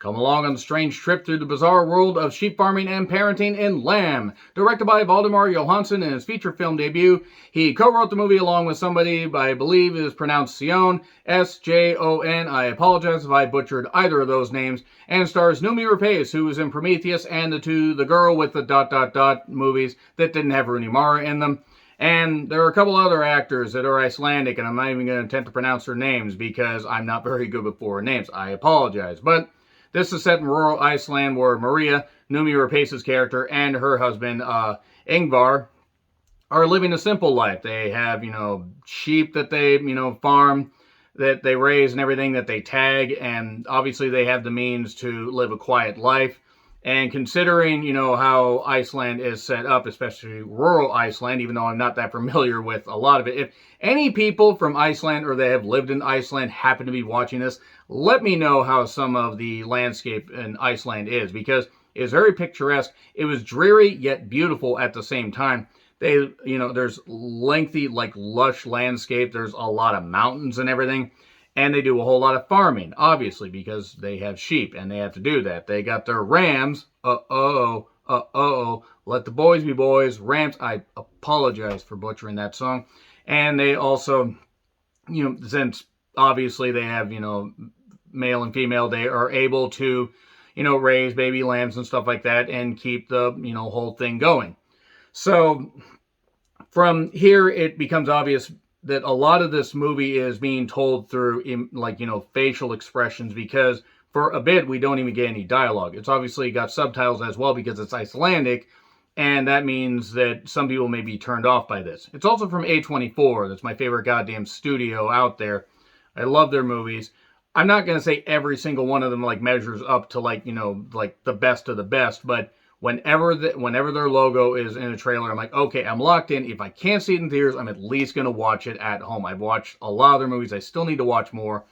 Come along on the strange trip through the bizarre world of sheep farming and parenting in Lamb. Directed by Valdemar Johansson in his feature film debut, he co-wrote the movie along with somebody I believe is pronounced Sion, S-J-O-N. I apologize if I butchered either of those names. And stars Noomi Rapace, who was in Prometheus and the girl with the ... movies that didn't have Rooney Mara in them. And there are a couple other actors that are Icelandic, and I'm not even going to attempt to pronounce their names because I'm not very good with foreign names. I apologize. But this is set in rural Iceland where Maria, Noomi Rapace's character, and her husband, Ingvar, are living a simple life. They have, sheep that they, farm, that they raise and everything that they tag, and obviously they have the means to live a quiet life. And considering, how Iceland is set up, especially rural Iceland, even though I'm not that familiar with a lot of it, if any people from Iceland or they have lived in Iceland happen to be watching this, let me know how some of the landscape in Iceland is, because it's very picturesque. It was dreary yet beautiful at the same time. There's lengthy, lush landscape. There's a lot of mountains and everything. And they do a whole lot of farming, obviously, because they have sheep, and they have to do that. They got their rams. Let the boys be boys. Rams. I apologize for butchering that song. And they also, since obviously they have, male and female, they are able to, raise baby lambs and stuff like that and keep the, whole thing going. So from here, it becomes obvious that a lot of this movie is being told through, facial expressions, because for a bit, we don't even get any dialogue. It's obviously got subtitles as well because it's Icelandic, and that means that some people may be turned off by this. It's also from A24. That's my favorite goddamn studio out there. I love their movies. I'm not going to say every single one of them, measures up to, the best of the best, but whenever their logo is in a trailer, I'm like, okay, I'm locked in. If I can't see it in theaters, I'm at least going to watch it at home. I've watched a lot of their movies. I still need to watch more.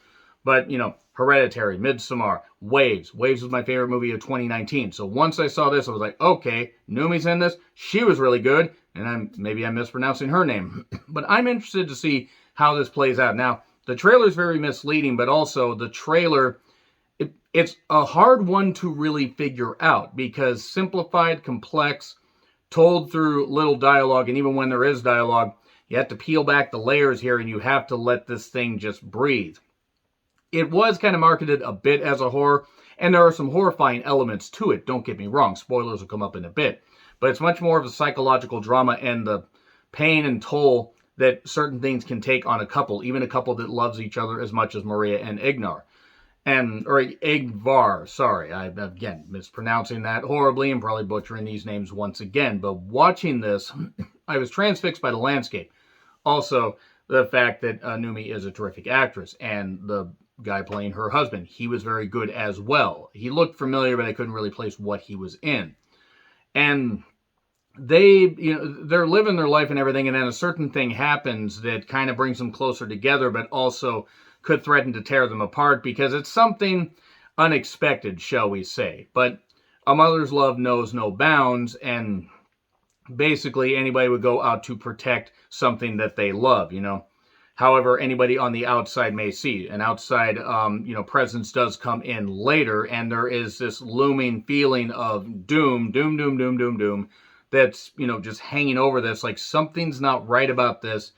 But, Hereditary, Midsommar, Waves. Waves was my favorite movie of 2019. So once I saw this, I was like, okay, Noomi's in this. She was really good. And maybe I'm mispronouncing her name. But I'm interested to see how this plays out. Now, the trailer is very misleading, but also the trailer, it's a hard one to really figure out because simplified, complex, told through little dialogue, and even when there is dialogue, you have to peel back the layers here and you have to let this thing just breathe. It was kind of marketed a bit as a horror, and there are some horrifying elements to it, don't get me wrong. Spoilers will come up in a bit. But it's much more of a psychological drama and the pain and toll that certain things can take on a couple, even a couple that loves each other as much as Maria and Ingvar. Ingvar, sorry, I'm again mispronouncing that horribly and probably butchering these names once again. But watching this, I was transfixed by the landscape. Also, the fact that Noomi is a terrific actress, and the guy playing her husband, he was very good as well. He looked familiar, but I couldn't really place what he was in. And they're living their life and everything, and then a certain thing happens that kind of brings them closer together, but also could threaten to tear them apart because it's something unexpected, shall we say. But a mother's love knows no bounds, and basically anybody would go out to protect something that they love, However, anybody on the outside may see. An outside, presence does come in later, and there is this looming feeling of doom, that's, just hanging over this, like something's not right about this.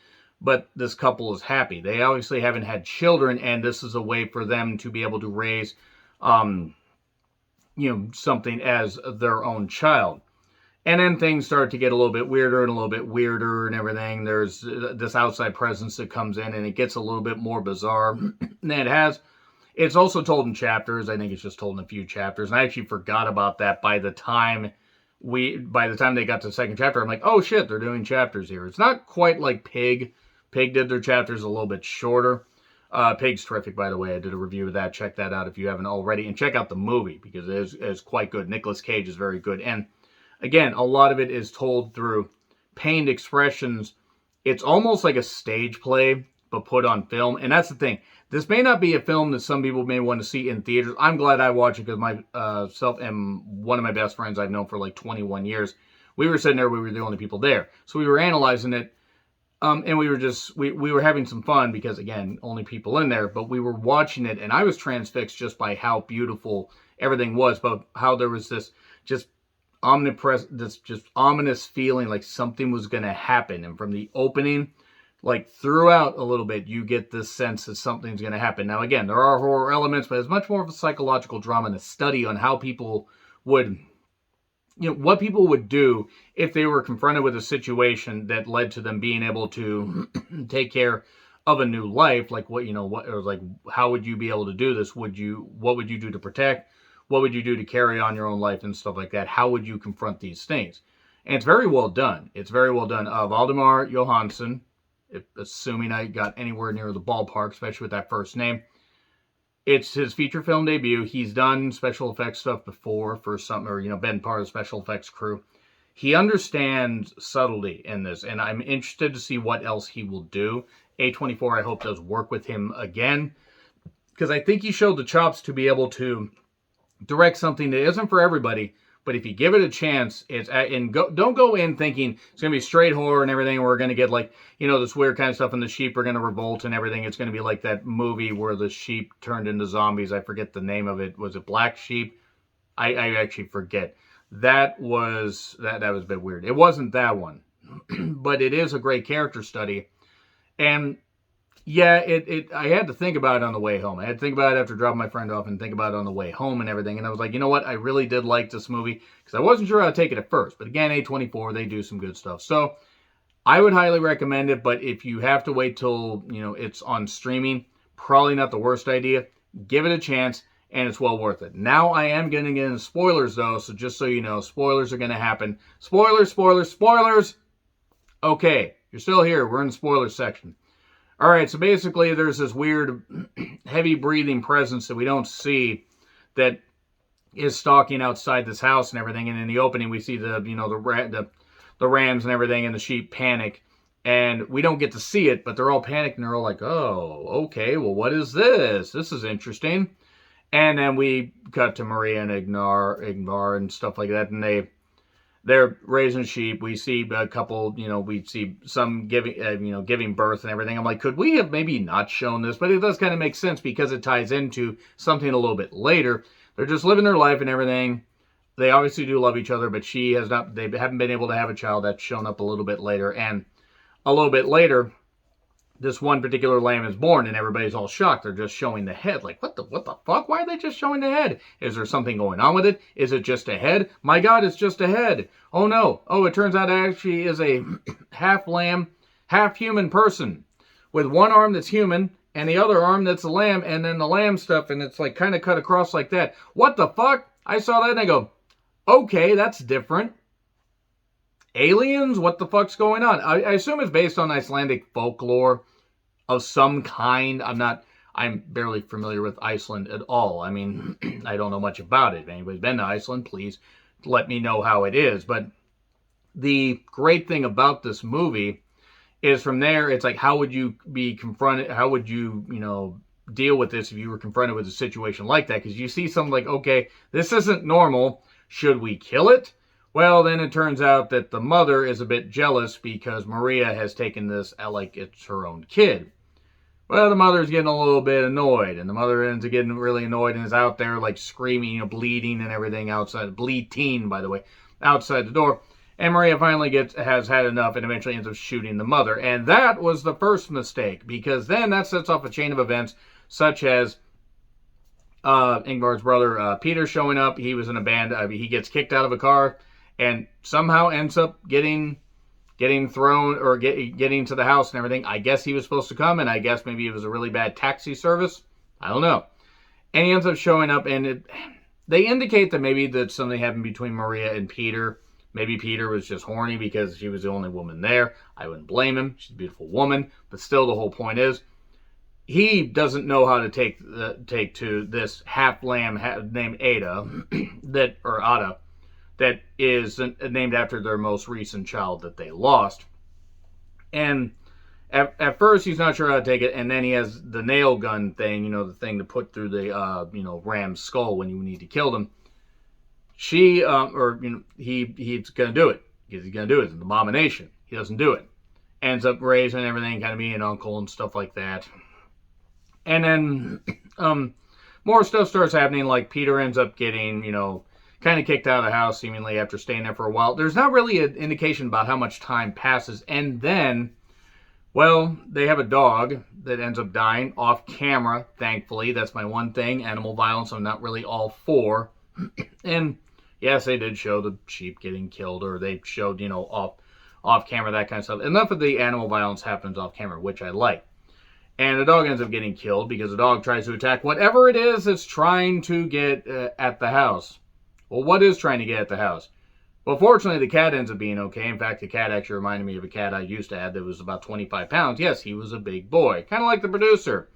But this couple is happy. They obviously haven't had children, and this is a way for them to be able to raise, something as their own child. And then things start to get a little bit weirder and everything. There's this outside presence that comes in, and it gets a little bit more bizarre than it has. It's also told in chapters. I think it's just told in a few chapters. And I actually forgot about that by the time they got to the second chapter. I'm like, oh shit, they're doing chapters here. It's not quite like Pig. Pig did their chapters a little bit shorter. Pig's terrific, by the way. I did a review of that. Check that out if you haven't already. And check out the movie, because it is quite good. Nicolas Cage is very good. And again, a lot of it is told through pained expressions. It's almost like a stage play, but put on film. And that's the thing. This may not be a film that some people may want to see in theaters. I'm glad I watched it because myself and one of my best friends I've known for 21 years, we were sitting there. We were the only people there. So we were analyzing it. And we were having some fun because, again, only people in there, but we were watching it, and I was transfixed just by how beautiful everything was, but how there was this just this just ominous feeling like something was going to happen. And from the opening, like throughout a little bit, you get this sense that something's going to happen. Now, again, there are horror elements, but it's much more of a psychological drama and a study on how people would, what people would do if they were confronted with a situation that led to them being able to take care of a new life. Like how would you be able to do this? What would you do to protect? What would you do to carry on your own life and stuff like that? How would you confront these things? And it's very well done. It's very well done. Valdemar Johansson, assuming I got anywhere near the ballpark, especially with that first name. It's his feature film debut. He's done special effects stuff before for some, or, been part of the special effects crew. He understands subtlety in this, and I'm interested to see what else he will do. A24, I hope, does work with him again, because I think he showed the chops to be able to direct something that isn't for everybody, but if you give it a chance, don't go in thinking it's going to be straight horror and everything, we're going to get this weird kind of stuff and the sheep are going to revolt and everything. It's going to be like that movie where the sheep turned into zombies. I forget the name of it. Was it Black Sheep? I actually forget. That was a bit weird. It wasn't that one, but it is a great character study. And yeah, I had to think about it on the way home. I had to think about it after dropping my friend off and think about it on the way home and everything. And I was like, you know what? I really did like this movie because I wasn't sure how to take it at first. But again, A24, they do some good stuff. So I would highly recommend it. But if you have to wait till, it's on streaming, probably not the worst idea. Give it a chance and it's well worth it. Now I am getting into spoilers though. So just so you know, spoilers are going to happen. Spoilers, spoilers, spoilers. Okay, you're still here. We're in the spoilers section. All right, so basically there's this weird, heavy-breathing presence that we don't see that is stalking outside this house and everything. And in the opening, we see the rams and everything, and the sheep panic. And we don't get to see it, but they're all panicked, and they're all like, oh, okay, well, what is this? This is interesting. And then we cut to Maria and Ingvar and stuff like that, and they're raising sheep. We see a couple, we see some giving birth and everything. I'm like, could we have maybe not shown this? But it does kind of make sense because it ties into something a little bit later. They're just living their life and everything. They obviously do love each other, but they haven't been able to have a child. That's shown up a little bit later. And a little bit later, this one particular lamb is born and everybody's all shocked. They're just showing the head. Like, what the fuck? Why are they just showing the head? Is there something going on with it? Is it just a head? My God, it's just a head. Oh no. Oh, it turns out it actually is a half lamb, half human person with one arm that's human and the other arm that's a lamb, and then the lamb stuff, and it's like kind of cut across like that. What the fuck? I saw that and I go, okay, that's different. Aliens? What the fuck's going on? I assume it's based on Icelandic folklore of some kind. I'm barely familiar with Iceland at all. I mean, I don't know much about it. If anybody's been to Iceland, please let me know how it is. But the great thing about this movie is from there, it's like, how would you be confronted? How would you, deal with this if you were confronted with a situation like that? Because you see something like, okay, this isn't normal. Should we kill it? Well, then it turns out that the mother is a bit jealous because Maria has taken this like it's her own kid. Well, the mother's getting a little bit annoyed, and the mother ends up getting really annoyed and is out there like screaming, bleeding and everything outside. Bleeding, by the way, outside the door. And Maria finally has had enough and eventually ends up shooting the mother. And that was the first mistake, because then that sets off a chain of events such as Ingvar's brother Peter showing up. He was in a band. He gets kicked out of a car and somehow ends up getting thrown or getting to the house and everything. I guess he was supposed to come, and I guess maybe it was a really bad taxi service. I don't know. And he ends up showing up, and they indicate that maybe that something happened between Maria and Peter. Maybe Peter was just horny because she was the only woman there. I wouldn't blame him. She's a beautiful woman. But still, the whole point is, he doesn't know how to take to this half lamb named Ada, that is named after their most recent child that they lost. And at first, he's not sure how to take it, and then he has the nail gun thing, the thing to put through the ram's skull when you need to kill them. He's gonna do it because he's gonna do it. It's an abomination. He doesn't do it, ends up raising everything, kind of being an uncle and stuff like that. And then more stuff starts happening, like Peter ends up getting, kind of kicked out of the house, seemingly after staying there for a while. There's not really an indication about how much time passes. And then, well, they have a dog that ends up dying off camera, thankfully. That's my one thing. Animal violence, I'm not really all for. And yes, they did show the sheep getting killed, or they showed, off camera, that kind of stuff. Enough of the animal violence happens off camera, which I like. And the dog ends up getting killed because the dog tries to attack whatever it is that's trying to get at the house. Well, what is trying to get at the house? Well, fortunately, the cat ends up being okay. In fact, the cat actually reminded me of a cat I used to have that was about 25 pounds. Yes, he was a big boy. Kind of like the producer.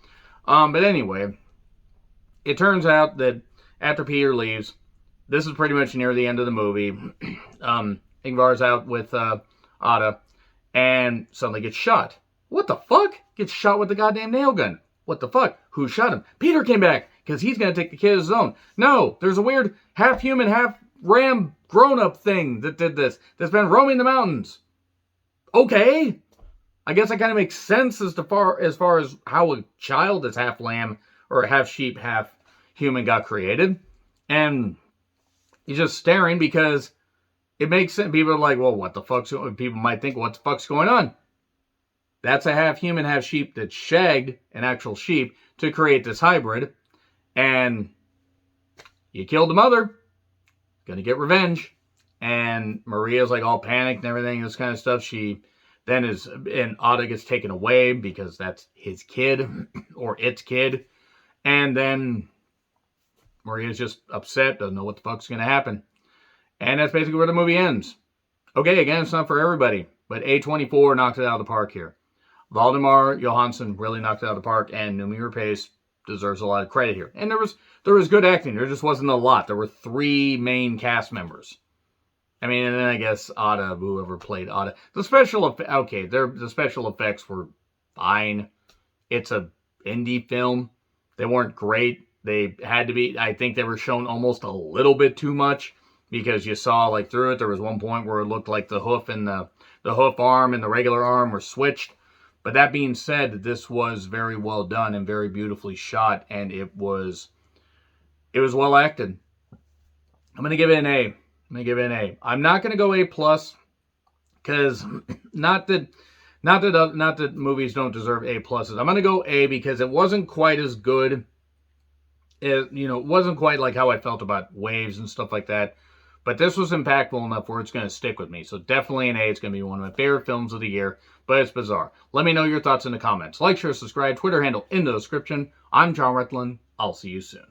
But anyway, it turns out that after Peter leaves, this is pretty much near the end of the movie. Ingvar's out with Ada and suddenly gets shot. What the fuck? Gets shot with the goddamn nail gun. What the fuck? Who shot him? Peter came back because he's going to take the kid as his own. No, there's a weird half-human, half-ram grown-up thing that did this. That's been roaming the mountains. Okay. I guess that kind of makes sense as far as how a child that's half-lamb or half-sheep, half-human got created. And he's just staring because it makes sense. People are like, well, what the fuck's going on? People might think, what the fuck's going on? That's a half-human, half-sheep that shagged an actual sheep to create this hybrid. And you killed the mother. Gonna get revenge. And Maria's like all panicked and everything, this kind of stuff. She then and Ada gets taken away because that's his kid or its kid. And then Maria's just upset, doesn't know what the fuck's gonna happen. And that's basically where the movie ends. Okay, again, it's not for everybody, but A24 knocked it out of the park here. Valdemar Johansson really knocked it out of the park, and Noomi Rapace deserves a lot of credit here. And there was good acting. There just wasn't a lot. There were 3 main cast members. I mean, and then I guess Ada, whoever played Ada. The special effects were fine. It's a indie film. They weren't great. They had to be. I think they were shown almost a little bit too much because you saw like through it. There was one point where it looked like the hoof and the hoof arm and the regular arm were switched. But that being said, this was very well done and very beautifully shot, and it was well acted. I'm gonna give it an A. I'm not gonna go A+, because not that movies don't deserve A+. I'm gonna go A because it wasn't quite as good. It wasn't quite like how I felt about Waves and stuff like that. But this was impactful enough where it's going to stick with me. So definitely an A. It's going to be one of my favorite films of the year. But it's bizarre. Let me know your thoughts in the comments. Like, share, subscribe. Twitter handle in the description. I'm John Rethlin. I'll see you soon.